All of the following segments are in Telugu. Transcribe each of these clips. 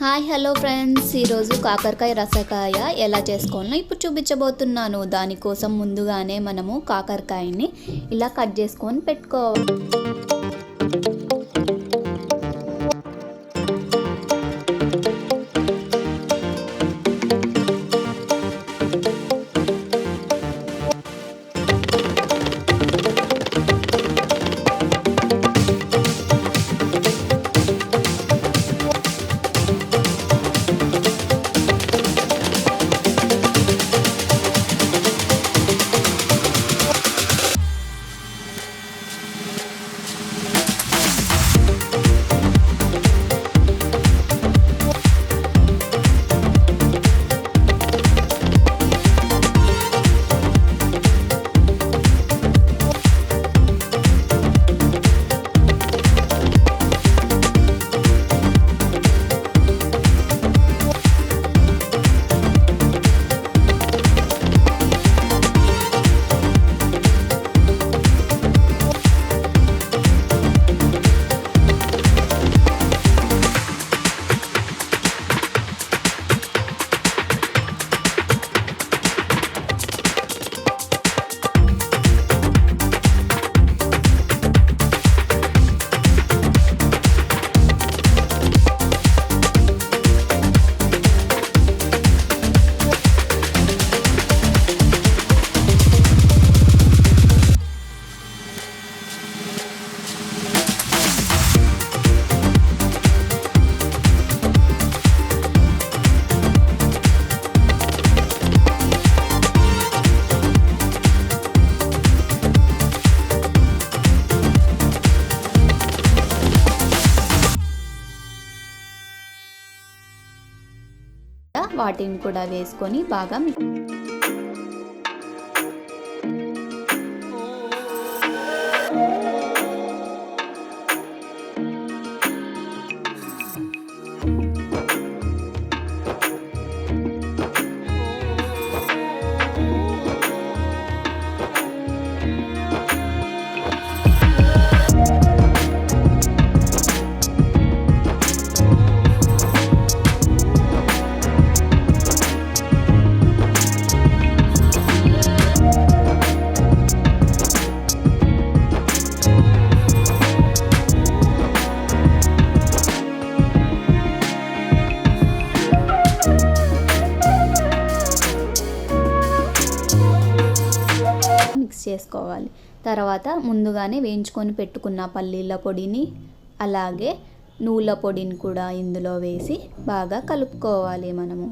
హాయ్ హలో ఫ్రెండ్స్, ఈరోజు కాకరకాయ రసకాయ ఎలా చేసుకోవాలో ఇప్పుడు చూపించబోతున్నాను. దానికోసం ముందుగానే మనము కాకరకాయని ఇలా కట్ చేసుకొని పెట్టుకోవాలి. వాటిని కూడా వేసుకొని బాగా మిక్స్ చేసుకోవాలి. తర్వాత ముందుగానే వేయించుకొని పెట్టుకున్న పల్లీల పొడిని అలాగే నువ్వుల పొడిని కూడా ఇందులో వేసి బాగా కలుపుకోవాలి. మనము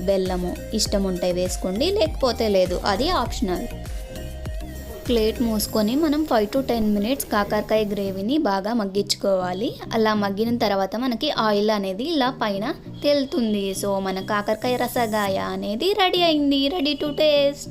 బెల్లము ఇష్టం ఉంటే వేసుకోండి, లేకపోతే లేదు, అది ఆప్షనల్. ప్లేట్ మూసుకొని మనం 5 to 10 minutes కాకరకాయ గ్రేవీని బాగా మగ్గించుకోవాలి. అలా మగ్గిన తర్వాత మనకి ఆయిల్ అనేది ఇలా పైన తేలుతుంది. సో మన కాకరకాయ రసగాయ అనేది రెడీ అయింది, రెడీ టు టేస్ట్.